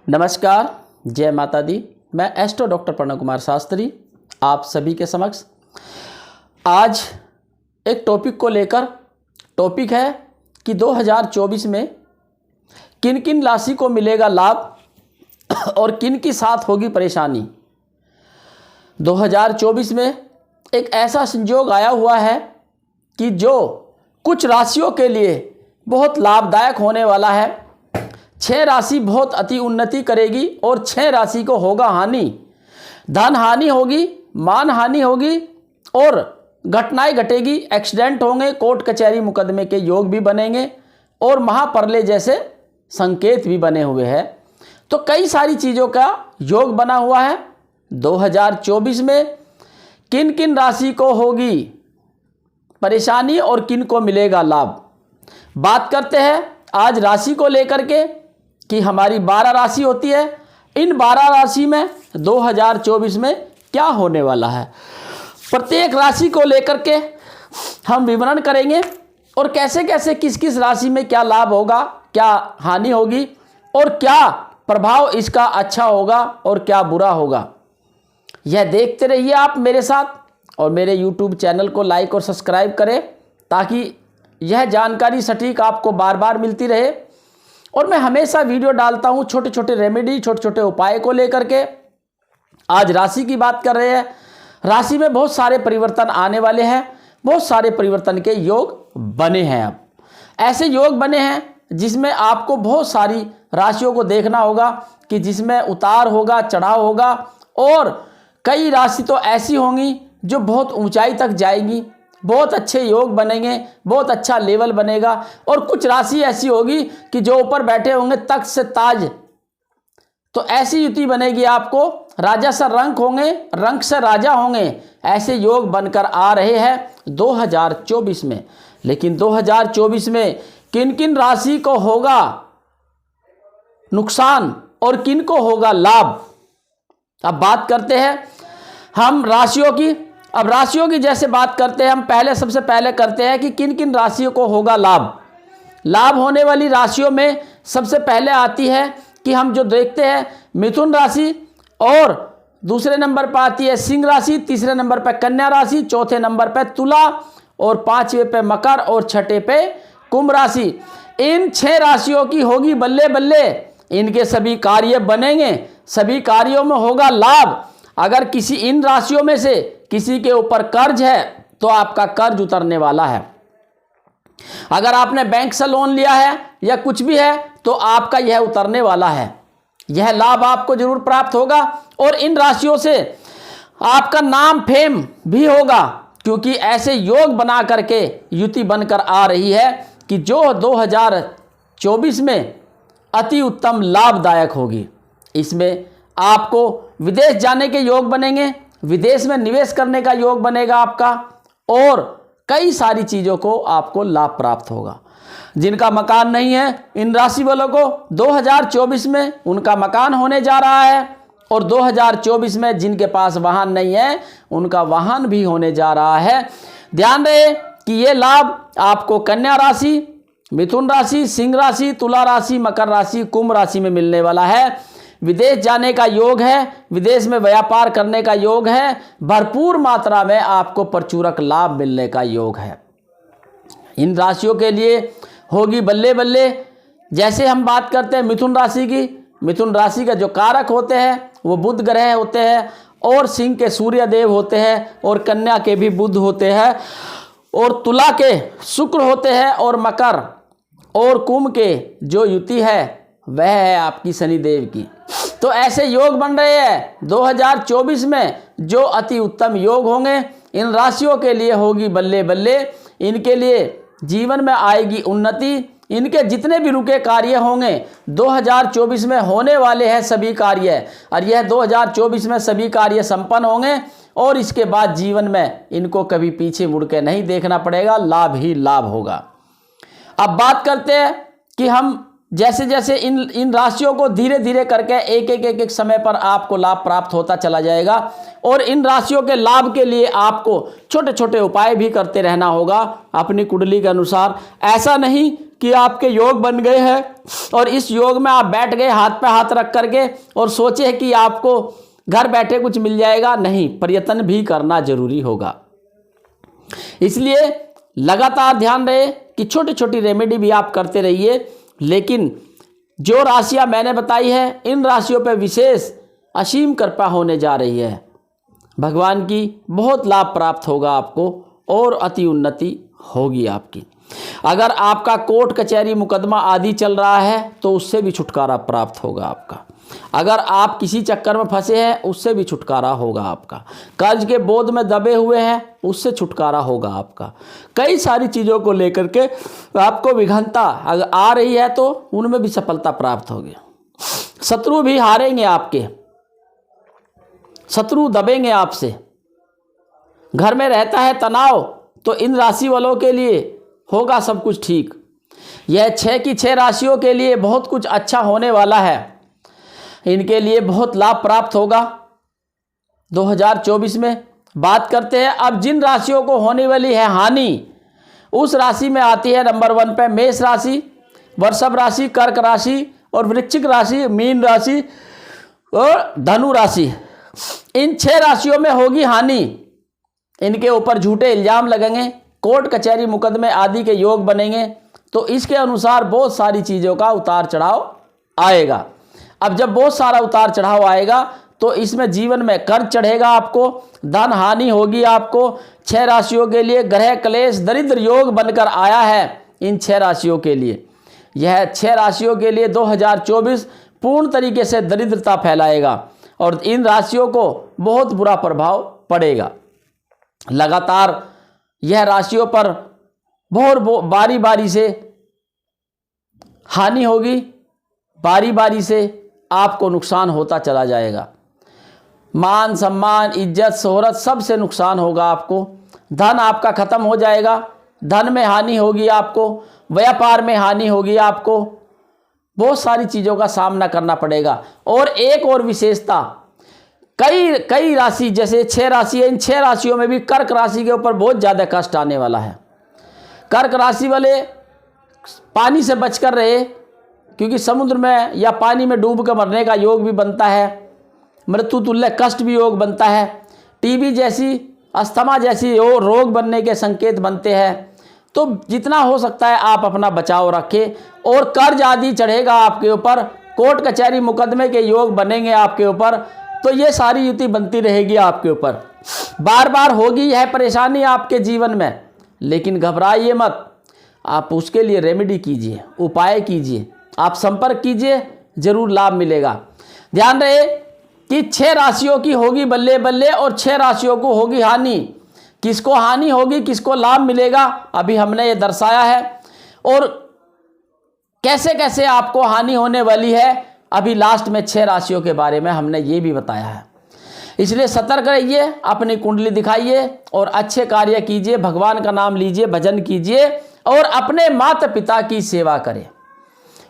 नमस्कार, जय माता दी। मैं एस्ट्रो डॉक्टर प्रणव कुमार शास्त्री आप सभी के समक्ष आज एक टॉपिक को लेकर टॉपिक है कि 2024 में किन किन राशि को मिलेगा लाभ और किन की साथ होगी परेशानी। 2024 में एक ऐसा संयोग आया हुआ है कि जो कुछ राशियों के लिए बहुत लाभदायक होने वाला है। 6 राशि बहुत अति उन्नति करेगी और 6 राशि को होगा हानि, धन हानि होगी, मान हानि होगी और घटनाएं घटेगी, एक्सीडेंट होंगे, कोर्ट कचहरी मुकदमे के योग भी बनेंगे और महाप्रलय जैसे संकेत भी बने हुए हैं। तो कई सारी चीज़ों का योग बना हुआ है। 2024 में किन किन राशि को होगी परेशानी और किन को मिलेगा लाभ, बात करते हैं आज राशि को लेकर के कि हमारी 12 राशि होती है। इन 12 राशि में 2024 में क्या होने वाला है, प्रत्येक राशि को लेकर के हम विवरण करेंगे और कैसे कैसे किस किस राशि में क्या लाभ होगा, क्या हानि होगी और क्या प्रभाव इसका अच्छा होगा और क्या बुरा होगा। यह देखते रहिए आप मेरे साथ और मेरे YouTube चैनल को लाइक और सब्सक्राइब करें ताकि यह जानकारी सटीक आपको बार बार मिलती रहे। और मैं हमेशा वीडियो डालता हूँ छोटे छोटे रेमेडी, छोटे छोटे उपाय को लेकर के। आज राशि की बात कर रहे हैं। राशि में बहुत सारे परिवर्तन आने वाले हैं, बहुत सारे परिवर्तन के योग बने हैं। अब ऐसे योग बने हैं जिसमें आपको बहुत सारी राशियों को देखना होगा कि जिसमें उतार होगा, चढ़ाव होगा और कई राशि तो ऐसी होंगी जो बहुत ऊंचाई तक जाएंगी, बहुत अच्छे योग बनेंगे, बहुत अच्छा लेवल बनेगा। और कुछ राशि ऐसी होगी कि जो ऊपर बैठे होंगे तख्त से ताज, तो ऐसी युति बनेगी आपको। राजा से रंक होंगे, रंक से राजा होंगे, ऐसे योग बनकर आ रहे हैं 2024 में। लेकिन 2024 में किन किन राशि को होगा नुकसान और किन को होगा लाभ, अब बात करते हैं हम राशियों की। अब राशियों की जैसे बात करते हैं हम सबसे पहले करते हैं कि किन किन राशियों को होगा लाभ। लाभ होने वाली राशियों में सबसे पहले आती है कि हम जो देखते हैं मिथुन राशि, और दूसरे नंबर पर आती है सिंह राशि, तीसरे नंबर पर कन्या राशि, चौथे नंबर पर तुला और पांचवें पे मकर और छठे पे कुंभ राशि। इन 6 राशियों की होगी बल्ले बल्ले, इनके सभी कार्य बनेंगे, सभी कार्यों में होगा लाभ। अगर किसी इन राशियों में से किसी के ऊपर कर्ज है तो आपका कर्ज उतरने वाला है। अगर आपने बैंक से लोन लिया है या कुछ भी है तो आपका यह उतरने वाला है। यह लाभ आपको जरूर प्राप्त होगा और इन राशियों से आपका नाम फेम भी होगा, क्योंकि ऐसे योग बना करके युति बनकर आ रही है कि जो 2024 में अति उत्तम लाभदायक होगी। इसमें आपको विदेश जाने के योग बनेंगे, विदेश में निवेश करने का योग बनेगा आपका और कई सारी चीज़ों को आपको लाभ प्राप्त होगा। जिनका मकान नहीं है इन राशि वालों को 2024 में उनका मकान होने जा रहा है, और 2024 में जिनके पास वाहन नहीं है उनका वाहन भी होने जा रहा है। ध्यान रहे कि ये लाभ आपको कन्या राशि, मिथुन राशि, सिंह राशि, तुला राशि, मकर राशि, कुंभ राशि में मिलने वाला है। विदेश जाने का योग है, विदेश में व्यापार करने का योग है, भरपूर मात्रा में आपको प्रचुरक लाभ मिलने का योग है। इन राशियों के लिए होगी बल्ले बल्ले। जैसे हम बात करते हैं मिथुन राशि की, मिथुन राशि का जो कारक होते हैं वो बुध ग्रह होते हैं और सिंह के सूर्य देव होते हैं और कन्या के भी बुध होते हैं और तुला के शुक्र होते हैं और मकर और कुंभ के जो युति है वह है आपकी शनिदेव की। तो ऐसे योग बन रहे हैं 2024 में जो अति उत्तम योग होंगे। इन राशियों के लिए होगी बल्ले बल्ले, इनके लिए जीवन में आएगी उन्नति। इनके जितने भी रुके कार्य होंगे 2024 में होने वाले हैं सभी कार्य, और यह 2024 में सभी कार्य संपन्न होंगे और इसके बाद जीवन में इनको कभी पीछे मुड़ के नहीं देखना पड़ेगा, लाभ ही लाभ होगा। अब बात करते हैं कि हम जैसे जैसे इन राशियों को धीरे धीरे करके एक समय पर आपको लाभ प्राप्त होता चला जाएगा और इन राशियों के लाभ के लिए आपको छोटे छोटे उपाय भी करते रहना होगा अपनी कुंडली के अनुसार। ऐसा नहीं कि आपके योग बन गए हैं और इस योग में आप बैठ गए हाथ पे हाथ रख करके और सोचे कि आपको घर बैठे कुछ मिल जाएगा। नहीं, प्रयत्न भी करना जरूरी होगा। इसलिए लगातार ध्यान रहे कि छोटी छोटी रेमेडी भी आप करते रहिए। लेकिन जो राशियां मैंने बताई है, इन राशियों पर विशेष असीम कृपा होने जा रही है। भगवान की बहुत लाभ प्राप्त होगा आपको और अति उन्नति होगी आपकी। अगर आपका कोर्ट कचहरी मुकदमा आदि चल रहा है तो उससे भी छुटकारा प्राप्त होगा आपका। अगर आप किसी चक्कर में फंसे हैं उससे भी छुटकारा होगा आपका। कर्ज के बोझ में दबे हुए हैं उससे छुटकारा होगा आपका। कई सारी चीज़ों को लेकर के आपको विघ्नता अगर आ रही है तो उनमें भी सफलता प्राप्त होगी। शत्रु भी हारेंगे आपके, शत्रु दबेंगे आपसे। घर में रहता है तनाव तो इन राशि वालों के लिए होगा सब कुछ ठीक। यह 6 की 6 राशियों के लिए बहुत कुछ अच्छा होने वाला है। इनके लिए बहुत लाभ प्राप्त होगा 2024 में। बात करते हैं अब जिन राशियों को होने वाली है हानि, उस राशि में आती है नंबर 1 पे मेष राशि, वृषभ राशि, कर्क राशि और वृश्चिक राशि, मीन राशि और धनु राशि। इन 6 राशियों में होगी हानि। इनके ऊपर झूठे इल्जाम लगेंगे, कोर्ट कचहरी मुकदमे आदि के योग बनेंगे। तो इसके अनुसार बहुत सारी चीज़ों का उतार चढ़ाव आएगा। अब जब बहुत सारा उतार चढ़ाव आएगा तो इसमें जीवन में कर्ज चढ़ेगा आपको, धन हानि होगी आपको। 6 राशियों के लिए ग्रह क्लेश दरिद्र योग बनकर आया है। इन 6 राशियों के लिए यह 6 राशियों के लिए 2024 पूर्ण तरीके से दरिद्रता फैलाएगा और इन राशियों को बहुत बुरा प्रभाव पड़ेगा। लगातार यह राशियों पर बहुत बारी बारी से हानि होगी, बारी बारी से आपको नुकसान होता चला जाएगा। मान सम्मान, इज्जत, शोहरत सबसे नुकसान होगा आपको। धन आपका खत्म हो जाएगा, धन में हानि होगी आपको, व्यापार में हानि होगी आपको, बहुत सारी चीज़ों का सामना करना पड़ेगा। और एक और विशेषता, कई राशि जैसे 6 राशि है, इन 6 राशियों में भी कर्क राशि के ऊपर बहुत ज़्यादा कष्ट आने वाला है। कर्क राशि वाले पानी से बचकर रहे, क्योंकि समुद्र में या पानी में डूब कर मरने का योग भी बनता है, मृत्यु तुल्य कष्ट भी योग बनता है। टीबी जैसी, अस्थमा जैसी रोग बनने के संकेत बनते हैं। तो जितना हो सकता है आप अपना बचाव रखें। और कर्ज आदि चढ़ेगा आपके ऊपर, कोर्ट कचहरी मुकदमे के योग बनेंगे आपके ऊपर। तो ये सारी युति बनती रहेगी आपके ऊपर, बार बार होगी यह परेशानी आपके जीवन में। लेकिन घबराइए मत, आप उसके लिए रेमेडी कीजिए, उपाय कीजिए, आप संपर्क कीजिए, जरूर लाभ मिलेगा। ध्यान रहे कि 6 राशियों की होगी बल्ले बल्ले और 6 राशियों को होगी हानि। किसको हानि होगी, किसको लाभ मिलेगा, अभी हमने ये दर्शाया है। और कैसे कैसे आपको हानि होने वाली है, अभी लास्ट में 6 राशियों के बारे में हमने ये भी बताया है। इसलिए सतर्क रहिए, अपनी कुंडली दिखाइए और अच्छे कार्य कीजिए, भगवान का नाम लीजिए, भजन कीजिए और अपने माता पिता की सेवा करें,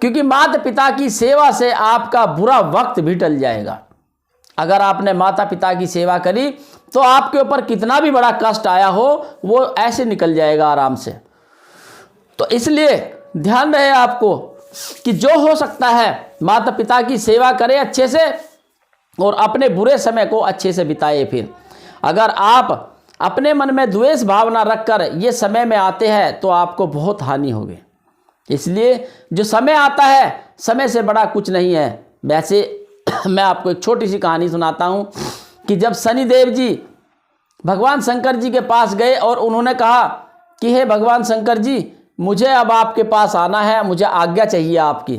क्योंकि माता पिता की सेवा से आपका बुरा वक्त भी टल जाएगा। अगर आपने माता पिता की सेवा करी तो आपके ऊपर कितना भी बड़ा कष्ट आया हो वो ऐसे निकल जाएगा आराम से। तो इसलिए ध्यान रहे आपको कि जो हो सकता है माता पिता की सेवा करें अच्छे से और अपने बुरे समय को अच्छे से बिताए। फिर अगर आप अपने मन में द्वेष भावना रखकर ये समय में आते हैं तो आपको बहुत हानि होगी। इसलिए जो समय आता है, समय से बड़ा कुछ नहीं है। वैसे मैं आपको एक छोटी सी कहानी सुनाता हूँ कि जब शनिदेव जी भगवान शंकर जी के पास गए और उन्होंने कहा कि हे भगवान शंकर जी, मुझे अब आपके पास आना है, मुझे आज्ञा चाहिए आपकी।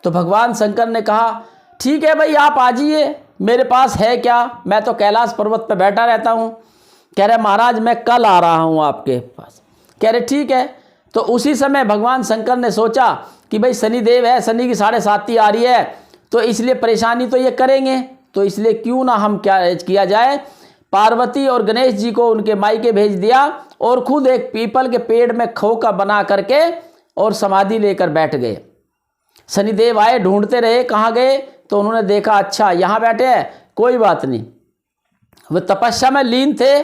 तो भगवान शंकर ने कहा ठीक है भाई, आप आ जाइए, मेरे पास है क्या, मैं तो कैलाश पर्वत पर बैठा रहता हूँ। कह रहे महाराज मैं कल आ रहा हूँ आपके पास। कह रहे ठीक है। तो उसी समय भगवान शंकर ने सोचा कि भाई शनिदेव है, शनि की 7.5 आ रही है, तो इसलिए परेशानी तो ये करेंगे, तो इसलिए क्यों ना हम क्या किया जाए, पार्वती और गणेश जी को उनके मायके भेज दिया और खुद एक पीपल के पेड़ में खोखा बना करके और समाधि लेकर बैठ गए। शनिदेव आए, ढूंढते रहे कहाँ गए, तो उन्होंने देखा अच्छा यहाँ बैठे हैं, कोई बात नहीं, वे तपस्या में लीन थे,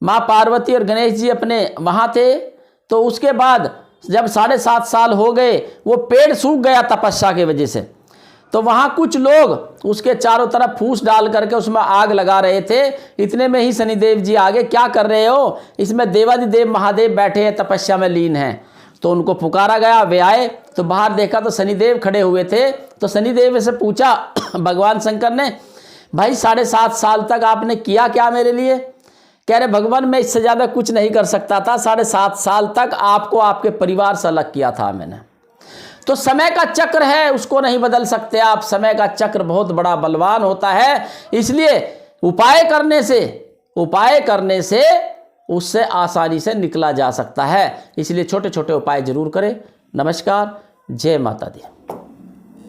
माँ पार्वती और गणेश जी अपने वहाँ थे। तो उसके बाद जब 7.5 साल हो गए, वो पेड़ सूख गया तपस्या की वजह से, तो वहाँ कुछ लोग उसके चारों तरफ फूस डाल करके उसमें आग लगा रहे थे। इतने में ही शनिदेव जी आगे, क्या कर रहे हो, इसमें देवादिदेव महादेव बैठे हैं, तपस्या में लीन हैं। तो उनको पुकारा गया, वे आए तो बाहर देखा तो शनिदेव खड़े हुए थे। तो शनिदेव से पूछा भगवान शंकर ने, भाई 7.5 साल तक आपने किया क्या मेरे लिए? कह रहे भगवान मैं इससे ज़्यादा कुछ नहीं कर सकता था, 7.5 साल तक आपको आपके परिवार से अलग किया था मैंने। तो समय का चक्र है, उसको नहीं बदल सकते आप। समय का चक्र बहुत बड़ा बलवान होता है, इसलिए उपाय करने से उससे आसानी से निकला जा सकता है। इसलिए छोटे छोटे उपाय जरूर करें। नमस्कार, जय माता दी।